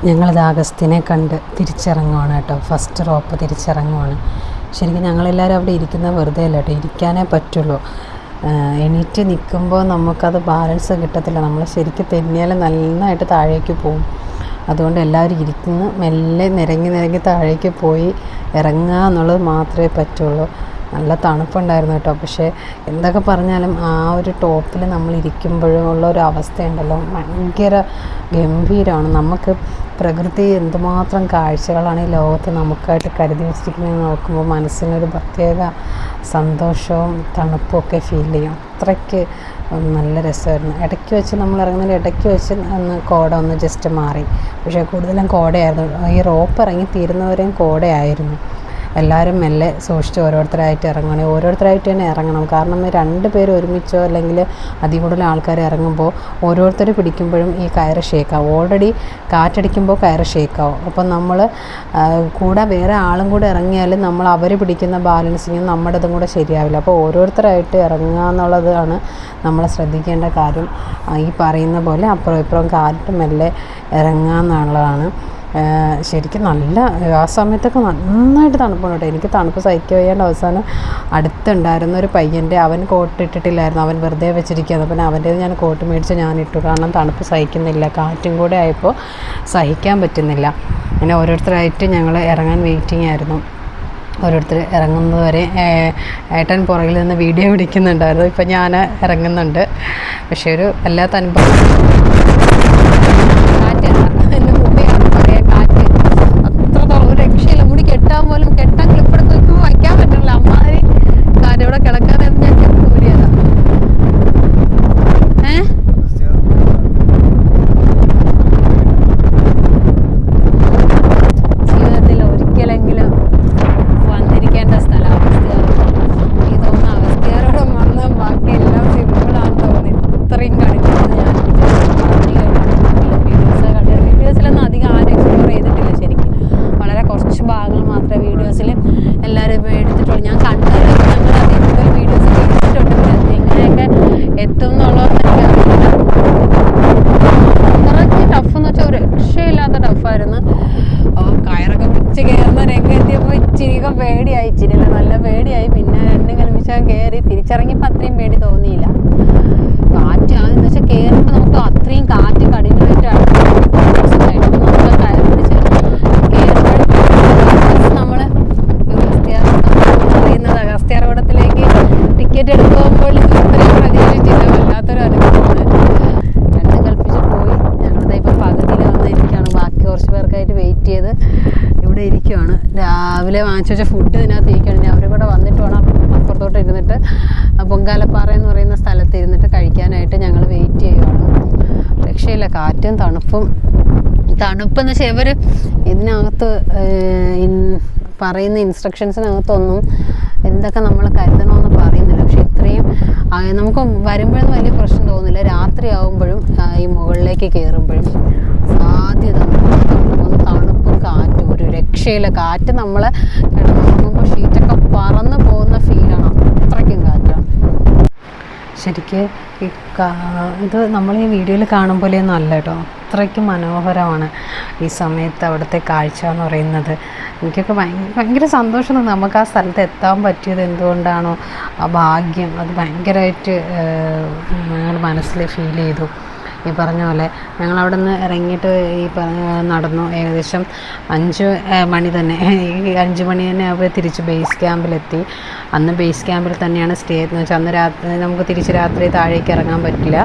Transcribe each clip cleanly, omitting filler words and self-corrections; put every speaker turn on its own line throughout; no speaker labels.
ഞങ്ങളിത് അഗസ്ത്യനെ കണ്ട് തിരിച്ചിറങ്ങുവാണ് കേട്ടോ. ഫസ്റ്റ് റോപ്പ് തിരിച്ചിറങ്ങുവാണ്. ശരിക്കും ഞങ്ങളെല്ലാവരും അവിടെ ഇരിക്കുന്നത് വെറുതെ അല്ല കേട്ടോ, ഇരിക്കാനേ പറ്റുള്ളൂ. എണീറ്റ് നിൽക്കുമ്പോൾ നമുക്കത് ബാലൻസ് കിട്ടത്തില്ല. നമ്മൾ ശരിക്കും തെന്നിയാൽ നന്നായിട്ട് താഴേക്ക് പോകും. അതുകൊണ്ട് എല്ലാവരും ഇരിക്കുന്നു, മെല്ലെ നിരങ്ങി താഴേക്ക് പോയി ഇറങ്ങുക എന്നുള്ളത് മാത്രമേ പറ്റുള്ളൂ. നല്ല തണുപ്പുണ്ടായിരുന്നു കേട്ടോ. പക്ഷേ എന്തൊക്കെ പറഞ്ഞാലും ആ ഒരു ടോപ്പിൽ നമ്മൾ ഇരിക്കുമ്പോഴുള്ള ഒരു അവസ്ഥയുണ്ടല്ലോ, ഭയങ്കര ഗംഭീരമാണ്. നമുക്ക് പ്രകൃതി എന്തുമാത്രം കാഴ്ചകളാണ് ഈ ലോകത്ത് നമുക്കായിട്ട് കരുതി വെച്ചിരിക്കുന്നത് നോക്കുമ്പോൾ മനസ്സിനൊരു പ്രത്യേക സന്തോഷവും തണുപ്പും ഒക്കെ ഫീൽ ചെയ്യും. അത്രയ്ക്ക് നല്ല രസമായിരുന്നു. ഇടയ്ക്ക് വെച്ച് നമ്മൾ ഇറങ്ങുന്നതിൽ ഇടയ്ക്ക് വെച്ച് കോട ഒന്ന് ജസ്റ്റ് മാറി. പക്ഷേ കൂടുതലും കോടയായിരുന്നു. ഈ റോപ്പ് ഇറങ്ങി തീരുന്നവരെയും കോടയായിരുന്നു. എല്ലാവരും മെല്ലെ സൂക്ഷിച്ച് ഓരോരുത്തരായിട്ട് ഇറങ്ങണം. ഓരോരുത്തരായിട്ട് തന്നെ ഇറങ്ങണം. കാരണം 2 പേര് ഒരുമിച്ചോ അല്ലെങ്കിൽ അതിൽ കൂടുതൽ ആൾക്കാർ ഇറങ്ങുമ്പോൾ ഓരോരുത്തർ പിടിക്കുമ്പോഴും ഈ കയറ് ഷേക്കാവും. ഓൾറെഡി കാറ്റടിക്കുമ്പോൾ കയറ് ഷേക്കാവും. അപ്പം നമ്മൾ കൂടെ വേറെ ആളും കൂടെ ഇറങ്ങിയാലും നമ്മൾ അവർ പിടിക്കുന്ന ബാലൻസിങ്ങും നമ്മുടെ ഇതും കൂടെ ശരിയാവില്ല. അപ്പോൾ ഓരോരുത്തരായിട്ട് ഇറങ്ങുക എന്നുള്ളതാണ് നമ്മൾ ശ്രദ്ധിക്കേണ്ട കാര്യം. ഈ പറയുന്ന പോലെ അപ്പുറം ഇപ്പുറം കാറ്റ് മെല്ലെ ഇറങ്ങുക എന്നുള്ളതാണ്. ശരിക്കും നല്ല ആ സമയത്തൊക്കെ നന്നായിട്ട് തണുപ്പാണ് കേട്ടോ. എനിക്ക് തണുപ്പ് സഹിക്കുക വയ്യാണ്ട് അവസാനം അടുത്തുണ്ടായിരുന്ന ഒരു പയ്യൻ്റെ, അവൻ കോട്ട് ഇട്ടിട്ടില്ലായിരുന്നു, അവൻ വെറുതെ വെച്ചിരിക്കുകയാണ്. അപ്പം അവൻ്റേത് ഞാൻ കോട്ട് മേടിച്ച് ഞാനിട്ടു. കാരണം തണുപ്പ് സഹിക്കുന്നില്ല, കാറ്റും കൂടെ ആയപ്പോൾ സഹിക്കാൻ പറ്റുന്നില്ല. അങ്ങനെ ഓരോരുത്തരായിട്ട് ഞങ്ങൾ ഇറങ്ങാൻ വെയിറ്റിംഗ് ആയിരുന്നു. ഓരോരുത്തർ ഇറങ്ങുന്നത് വരെ ഏട്ടൻ പുറകിൽ നിന്ന് വീഡിയോ പിടിക്കുന്നുണ്ടായിരുന്നു. ഇപ്പം ഞാൻ ഇറങ്ങുന്നുണ്ട്. പക്ഷേ ഒരു വല്ലാത്ത അനുഭവം. കെട്ടാൻ പോലും കെട്ടാൻ ക്ലിപ്പെടുത്ത് വയ്ക്കുമ്പോൾ വയ്ക്കാൻ പറ്റില്ല. അമ്മാതിരി കാര്യം ഇവിടെ കിടക്കാതെ ഞാൻ കൂരിയതാ. ജീവിതത്തിൽ ഒരിക്കലെങ്കിലും വന്നിരിക്കേണ്ട സ്ഥലം അഗസ്ത്യാർ. എനിക്ക് തോന്നുന്നു അഗസ്ത്യാരോടും വന്ന് ബാക്കി എല്ലാം സിമ്പിളാണെന്ന് തോന്നി. ഇത്രയും കളിക്കുന്നത് ഞാൻ വീഡിയോസിലൊന്നും അധികം ആരും എക്സ്പ്ലോർ ചെയ്തിട്ടില്ല. ശരിക്കും വളരെ കുറച്ച് ഭാഗങ്ങൾ മാത്രമേ വീഡിയോസിൽ എല്ലാവരും എടുത്തിട്ടുള്ളൂ. ഞാൻ കണ്ടത് ഞങ്ങൾ അതിൽ കൂടുതൽ വീഡിയോസ് എടുത്തിട്ടുണ്ട്. എങ്ങനെയൊക്കെ എത്തും എന്നുള്ളതെന്ന് എനിക്കറിയില്ല. കുറച്ച് ടഫെന്ന് വെച്ചാൽ ഒരു രക്ഷയില്ലാത്ത ടഫായിരുന്നു. കയറൊക്കെ പിടിച്ച് കയറുന്ന രംഗെത്തിയപ്പോൾ ഇച്ചിരിയൊക്കെ പേടിയായി. ഇച്ചിരില്ല, നല്ല പേടിയായി. പിന്നെ 2 കൽപ്പിച്ചാൽ കയറി തിരിച്ചിറങ്ങിയപ്പോൾ അത്രയും പേടി തോന്നിയില്ല. കാറ്റ് എന്ന് വെച്ചാൽ കയറുമ്പോൾ നമുക്ക് അത്രയും കാറ്റ് കഠിനമായിട്ടാണ് നമുക്ക് കയറി പിടിച്ച് നമ്മൾ അഗസ്ത്യാർകൂടത്തിലേക്ക് ടിക്കറ്റ് എടുക്കുമ്പോൾ ഇത്രയും പ്രതീക്ഷിച്ചില്ല. വല്ലാത്തൊരു അനുഭവമാണ്. 2 കൽപ്പിച്ച് പോയി. ഞങ്ങളുടെ ഇപ്പോൾ പകുതിയിൽ വന്നിരിക്കുകയാണ്. ബാക്കി കുറച്ച് പേർക്കായിട്ട് വെയിറ്റ് ചെയ്ത് ഇവിടെ ഇരിക്കുകയാണ്. രാവിലെ വാങ്ങിച്ചു വെച്ച ഫുഡ് ഇതിനകത്ത് ഇരിക്കുകയാണ്. ഇനി അവരും കൂടെ വന്നിട്ട് വേണം അപ്പുറത്തോട്ട് ഇരുന്നിട്ട് പൊങ്കാലപ്പാറ എന്ന് പറയുന്ന സ്ഥലത്ത് ഇരുന്നിട്ട് കഴിക്കാനായിട്ട് ഞങ്ങൾ വെയിറ്റ് ചെയ്യുകയാണ്. രക്ഷയില്ല, കാറ്റും തണുപ്പെന്ന് വെച്ചാൽ ഇവർ ഇതിനകത്ത് പറയുന്ന ഇൻസ്ട്രക്ഷൻസിനകത്തൊന്നും എന്തൊക്കെ നമ്മൾ കരുതണമെന്ന് പറയുന്നില്ല. പക്ഷെ ഇത്രയും നമുക്ക് വരുമ്പോഴൊന്നും വലിയ പ്രശ്നം തോന്നില്ല. രാത്രി ആകുമ്പോഴും ഈ മുകളിലേക്ക് കയറുമ്പോഴും സാധ്യത തണുപ്പും കാറ്റും ഒരു രക്ഷയില്ല. കാറ്റ് നമ്മളെ കിടന്നുറങ്ങുമ്പോൾ ഷീറ്റൊക്കെ പറന്ന് പോകുന്ന ഫീലാണ്. അത്രയ്ക്കും കാറ്റാണ്. ശരിക്ക് ഇത് നമ്മൾ ഈ വീഡിയോയിൽ കാണും പോലെയൊന്നും അല്ല കേട്ടോ. അത്രയ്ക്കും മനോഹരമാണ് ഈ സമയത്ത് അവിടുത്തെ കാഴ്ച എന്ന് പറയുന്നത്. എനിക്കൊക്കെ ഭയങ്കര സന്തോഷം തോന്നി. നമുക്ക് ആ സ്ഥലത്ത് എത്താൻ പറ്റിയത് എന്തുകൊണ്ടാണോ ആ ഭാഗ്യം, അത് ഭയങ്കരമായിട്ട് ഞങ്ങൾ മനസ്സിൽ ഫീൽ ചെയ്തു. ഈ പറഞ്ഞ പോലെ ഞങ്ങളവിടെ നിന്ന് ഇറങ്ങിയിട്ട് നടന്നു. ഏകദേശം 5 മണി തന്നെ, ഈ 5 മണി തന്നെ അവർ തിരിച്ച് ബേസ് ക്യാമ്പിലെത്തി. അന്ന് ബേസ് ക്യാമ്പിൽ തന്നെയാണ് സ്റ്റേ എന്ന് വെച്ചാൽ അന്ന് രാത്രി നമുക്ക് തിരിച്ച് രാത്രി താഴേക്ക് ഇറങ്ങാൻ പറ്റില്ല.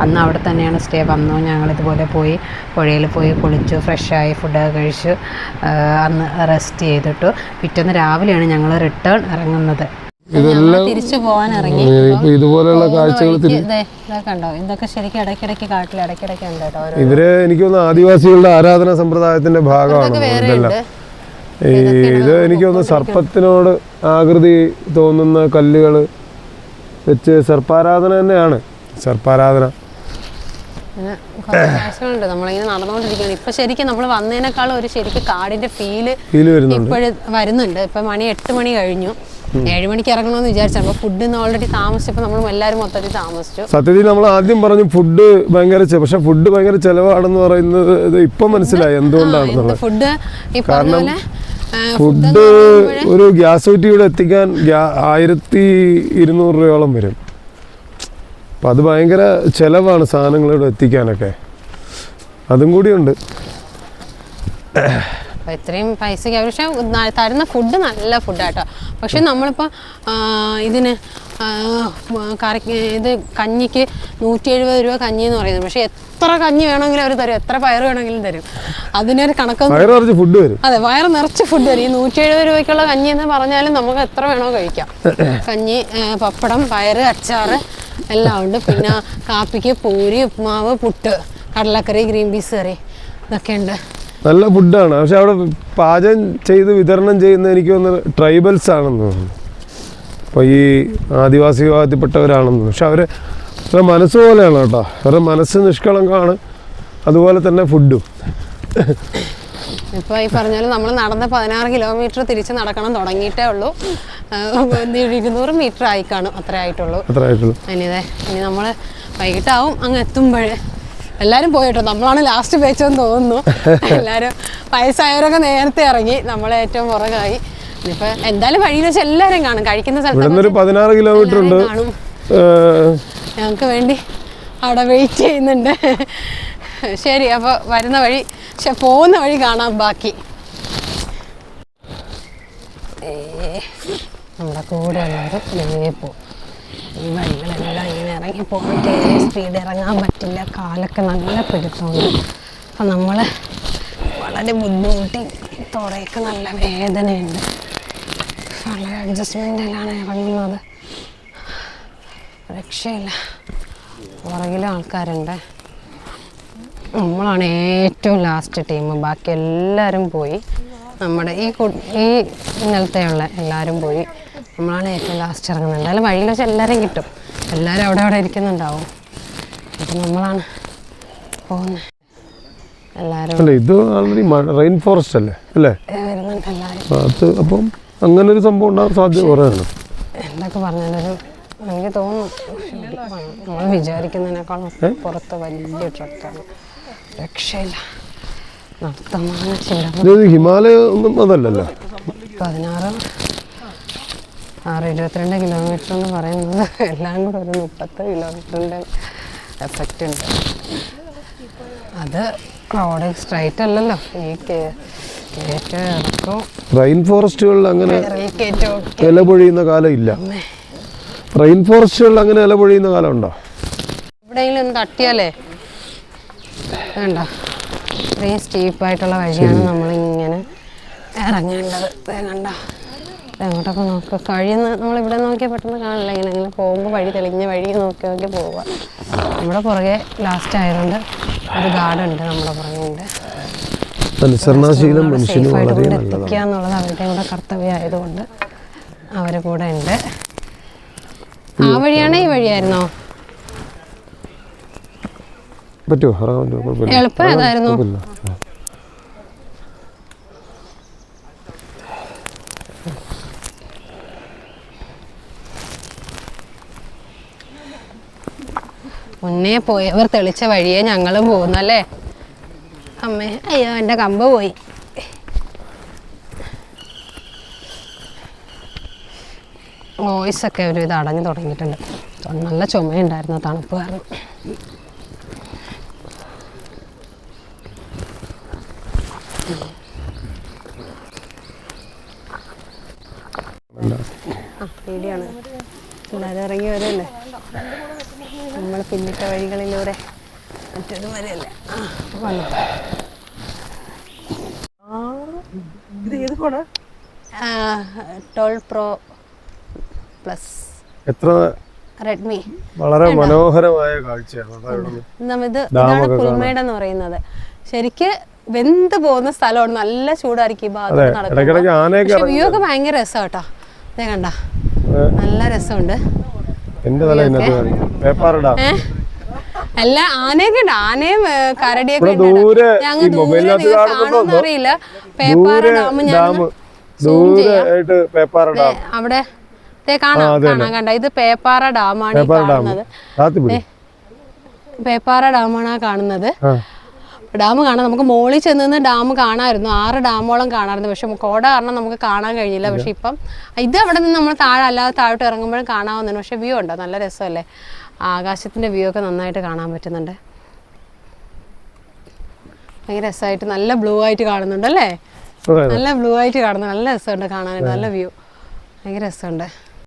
അന്ന് അവിടെ തന്നെയാണ് സ്റ്റേ. വന്നു ഞങ്ങളിതുപോലെ പോയി പുഴയിൽ പോയി കുളിച്ചു, ഫ്രഷായി, ഫുഡൊക്കെ കഴിച്ചു, അന്ന് റെസ്റ്റ് ചെയ്തിട്ടു. പിറ്റേന്ന് രാവിലെയാണ് ഞങ്ങൾ റിട്ടേൺ ഇറങ്ങുന്നത്. തിരിച്ചു പോകാൻ ഇറങ്ങി.
ഇതുപോലെയുള്ള കാഴ്ചകൾ
ഇതൊക്കെ ശരിക്കും ഇടയ്ക്കിടയ്ക്ക് കാട്ടിൽ ഇടയ്ക്കിടയ്ക്ക് ഉണ്ട് കേട്ടോ.
ഇവര് എനിക്ക് തോന്നുന്നു ആദിവാസികളുടെ ആരാധനാ സമ്പ്രദായത്തിന്റെ ഭാഗമാണ്. ഇത് എനിക്ക് തോന്നുന്നു സർപ്പത്തിനോട് ആകൃതി തോന്നുന്ന കല്ലുകൾ വെച്ച് സർപ്പാരാധന തന്നെയാണ്. സർപ്പാരാധന
നമ്മളിങ്ങനെ നടന്നുകൊണ്ടിരിക്കുകയാണ്. ഇപ്പൊ ശരിക്കും നമ്മൾ വന്നതിനേക്കാളും ഒരു ശരിക്കും കാടിന്റെ ഫീല് ഇപ്പോഴും വരുന്നുണ്ട്. ഇപ്പൊ മണി 8 മണി കഴിഞ്ഞു. 7 മണിക്ക് ഇറങ്ങണമെന്ന് വിചാരിച്ചു. അപ്പോൾ ഫുഡ് ഓൾറെഡി താമസിച്ചപ്പോൾ നമ്മൾ എല്ലാവരും മൊത്തത്തിൽ താമസിച്ചു.
സത്യത്തിൽ നമ്മൾ ആദ്യം പറഞ്ഞു ഫുഡ് ഭയങ്കര പക്ഷെ ഫുഡ് ഭയങ്കര ചെലവാണെന്ന് പറയുന്നത് ഇത് ഇപ്പം മനസ്സിലായി എന്തുകൊണ്ടാണെന്നുള്ളത്.
ഫുഡ് ഈ പറഞ്ഞ പോലെ
ഫുഡ് ഒരു ഗ്യാസ് കുറ്റിയുടെ എത്തിക്കാൻ 1200 രൂപയോളം വരും. അപ്പം അത് ഭയങ്കര ചിലവാണ് സാധനങ്ങളിവിടെ എത്തിക്കാനൊക്കെ. അതും കൂടിയുണ്ട്.
ഇത്രയും പൈസയ്ക്ക് പക്ഷേ തരുന്ന ഫുഡ് നല്ല ഫുഡാട്ടോ. പക്ഷെ നമ്മളിപ്പോൾ ഇതിന് ഇത് കഞ്ഞിക്ക് 170 രൂപ കഞ്ഞി എന്ന് പറയുന്നത്. പക്ഷെ എത്ര കഞ്ഞി വേണമെങ്കിലും അവർ തരും, എത്ര പയർ വേണമെങ്കിലും തരും. അതിനൊരു കണക്കൊന്നും
ഫുഡ് വരും.
അതെ, വയറ് നിറച്ച് ഫുഡ് വരും. ഈ 170 രൂപയ്ക്കുള്ള കഞ്ഞി എന്ന് പറഞ്ഞാലും നമുക്ക് എത്ര വേണോ കഴിക്കാം. കഞ്ഞി, പപ്പടം, പയറ്, അച്ചാറ് എല്ലാം ഉണ്ട്. പിന്നെ കാപ്പിക്ക് പൂരി, ഉപ്മാവ്, പുട്ട്, കടലക്കറി, ഗ്രീൻ പീസ് കറി ഇതൊക്കെ ഉണ്ട്.
നല്ല ഫുഡാണ്. പക്ഷെ അവിടെ പാചകം ചെയ്ത് വിതരണം ചെയ്യുന്ന എനിക്ക് തോന്നുന്നത് ട്രൈബൽസ് ആണെന്ന് തോന്നുന്നു. അപ്പോൾ ഈ ആദിവാസി വിഭാഗത്തിൽപ്പെട്ടവരാണെന്ന്. പക്ഷെ അവരുടെ മനസ്സ് പോലെയാണ് കേട്ടോ. അവരുടെ മനസ്സ് നിഷ്കളങ്കമാണ്, അതുപോലെ തന്നെ ഫുഡും.
ഇപ്പോൾ ഈ പറഞ്ഞാലും നമ്മൾ നടന്ന് 16 കിലോമീറ്റർ തിരിച്ച് നടക്കണം, തുടങ്ങിയിട്ടേ ഉള്ളൂ. 200 മീറ്റർ ആയി കാണും, അത്രേ ആയിട്ടുള്ളൂ. ഇനി നമ്മൾ വൈകിട്ടാവും അങ്ങ് എത്തുമ്പോഴേ. എല്ലാവരും പോയിട്ടോ, നമ്മളാണ് ലാസ്റ്റ് പേച്ചെന്ന് തോന്നുന്നു. എല്ലാവരും വയസ്സായവരൊക്കെ നേരത്തെ ഇറങ്ങി, നമ്മളെ ഏറ്റവും പുറകായി. ഇനിയിപ്പോൾ എന്തായാലും വഴിയിൽ വെച്ച് എല്ലാവരും കാണും. കഴിക്കുന്ന സ്ഥലത്ത്
16 കിലോമീറ്റർ ഉണ്ട്.
ഞങ്ങൾക്ക് വേണ്ടി അവിടെ വെയിറ്റ് ചെയ്യുന്നുണ്ട്. ശരി, അപ്പോൾ വരുന്ന വഴി പോകുന്ന വഴി കാണാം ബാക്കി. നമ്മുടെ കൂടെ ഉള്ളവർ ഇതേ പോകും. ഈ വഴികളെല്ലാം ഇങ്ങനെ ഇറങ്ങി പോയിട്ട് സ്പീഡ് ഇറങ്ങാൻ പറ്റില്ല, കാലൊക്കെ നല്ല പിടുത്തമുണ്ട്. അപ്പം നമ്മൾ വളരെ ബുദ്ധിമുട്ടി, തുടയൊക്കെ നല്ല വേദനയുണ്ട്. വളരെ അഡ്ജസ്റ്റ്മെൻറ്റിലാണ് ഇറങ്ങുന്നത്, രക്ഷയില്ല. പുറകിലും ആൾക്കാരുണ്ട്. നമ്മളാണ് ഏറ്റവും ലാസ്റ്റ് ടീം, ബാക്കി എല്ലാവരും പോയി. നമ്മുടെ ഈ ഇന്നലത്തെയുള്ള എല്ലാവരും പോയി, നമ്മളാണ് ഏറ്റവും ലാസ്റ്റ് ഇറങ്ങുന്നത്. എന്തായാലും വഴിയിൽ വെച്ച് എല്ലാവരെയും കിട്ടും, എല്ലാവരും അവിടെ ഇരിക്കുന്നുണ്ടാവും. അപ്പം നമ്മളാണ് പോകുന്നത്. എല്ലാവരും
ഇത് ആൾറെഡി റെയിൻ ഫോറസ്റ്റ് അല്ലേ
വരുന്നുണ്ട് എല്ലാവരും.
അത് അപ്പം അങ്ങനെ ഒരു സംഭവം ഉണ്ടാകാൻ സാധ്യത കുറവാണ്.
എന്തൊക്കെ പറഞ്ഞാലൊരു എനിക്ക് തോന്നുന്നു നമ്മൾ വിചാരിക്കുന്നതിനേക്കാളും പുറത്ത് വലിയ ട്രക്കാണ്, രക്ഷയില്ല.
ഹിമാലയ ഒന്നും അതല്ലല്ലോ.
22 കിലോമീറ്റർ എന്ന് പറയുന്നത് എല്ലാം കൂടെ ഒരു 30 കിലോമീറ്ററിൻ്റെ എഫക്റ്റ് ഉണ്ട്. അത് റോഡ് സ്ട്രൈറ്റ് അല്ലല്ലോ, ഈ
റെയിൻ ഫോറസ്റ്റുകളിൽ അങ്ങനെ ഇല പൊഴിയുന്ന കാലം ഇല്ല. റെയിൻ ഫോറസ്റ്റുകളിൽ അങ്ങനെ ഇല പൊഴിയുന്ന കാലം ഉണ്ടോ?
എവിടെയെങ്കിലും ഒന്ന് തട്ടിയാലേ വേണ്ട. ഇത്രയും സ്റ്റീപ്പായിട്ടുള്ള വഴിയാണ് നമ്മളിങ്ങനെ ഇറങ്ങേണ്ടത്. കണ്ട എങ്ങോട്ടൊക്കെ നോക്കുക, കഴിയുന്ന നമ്മളിവിടെ നോക്കിയാൽ പെട്ടെന്ന് കാണില്ല. ഇങ്ങനെ പോകുമ്പോൾ വഴി തെളിഞ്ഞ വഴി നോക്കി പോവുക. നമ്മുടെ പുറകെ ലാസ്റ്റ് ആയതുകൊണ്ട് ഒരു ഗാർഡുണ്ട്, നമ്മുടെ പുറകെയുണ്ട്.
അനുസരണാശീലം മനുഷ്യന് വളരെ
എത്തിക്കുക എന്നുള്ളത് അവരുടെ കൂടെ കർത്തവ്യമായതുകൊണ്ട് അവരെ കൂടെ ഉണ്ട്. ആ വഴിയാണോ ഈ വഴിയായിരുന്നോ? എളുപ്പം ഏതായിരുന്നു? മുന്നേ പോയവർ തെളിച്ച വഴിയെ ഞങ്ങളും പോകുന്നു അല്ലേ അമ്മേ? അയ്യോ, എൻ്റെ കമ്പ് പോയി. വോയിസൊക്കെ ഒരു ഇത് അടഞ്ഞു തുടങ്ങിയിട്ടുണ്ട്. നല്ല ചുമയുണ്ടായിരുന്നു തണുപ്പ് കാരണം. പേടിയാണ്, എല്ലാവരും ഇറങ്ങി വരുമല്ലേ. നമ്മൾ പിന്നിട്ട വഴികളിലൂടെ മറ്റൊരു വരെയല്ലേ. Pro Plus എത്ര റെഡ്മി. വളരെ മനോഹരമായ കാഴ്ചയാണ്. ഇതാണ് പുൽമേട് എന്ന് പറയുന്നത്. ശരിക്ക് വെന്ത് പോകുന്ന സ്ഥലമാണ്, നല്ല ചൂടായിരിക്കും ഈ ഭാഗത്ത് നടക്കുന്നത്. വ്യൂ ഒക്കെ ഭയങ്കര രസം കേട്ടോ. ഇതേ കണ്ട, നല്ല രസമുണ്ട്. അല്ല, ആനയൊക്കെ ഉണ്ട്, ആനയും കരടിയൊക്കെ ഞങ്ങൾ കാണുമെന്ന് അറിയില്ല. പേപ്പാറ ഡാം അവിടെ കാണാൻ കണ്ട ഇത് പേപ്പാറ ഡാമാണ് കാണുന്നത്. പേപ്പാറ ഡാമാണ് കാണുന്നത്. ഡാം കാണാൻ നമുക്ക് മുകളിൽ ചെന്ന് ഡാം കാണാമായിരുന്നു. 6 ഡാമോളം കാണാമായിരുന്നു. പക്ഷെ കോട കാരണം നമുക്ക് കാണാൻ കഴിഞ്ഞില്ല. പക്ഷെ ഇപ്പം ഇത് അവിടെ നിന്ന് നമ്മൾ അല്ലാതെ താഴോട്ട് ഇറങ്ങുമ്പോഴും കാണാവുന്നതാണ്. പക്ഷെ വ്യൂ ഉണ്ടോ, നല്ല രസമല്ലേ, ആകാശത്തിൻ്റെ വ്യൂ ഒക്കെ നന്നായിട്ട് കാണാൻ പറ്റുന്നുണ്ട്. ഭയങ്കര രസമായിട്ട് നല്ല ബ്ലൂ ആയിട്ട് കാണുന്നുണ്ട് അല്ലേ, നല്ല ബ്ലൂ ആയിട്ട് കാണുന്നു. നല്ല രസമുണ്ട് കാണാനായിട്ട്, നല്ല വ്യൂ, ഭയങ്കര രസമുണ്ട്.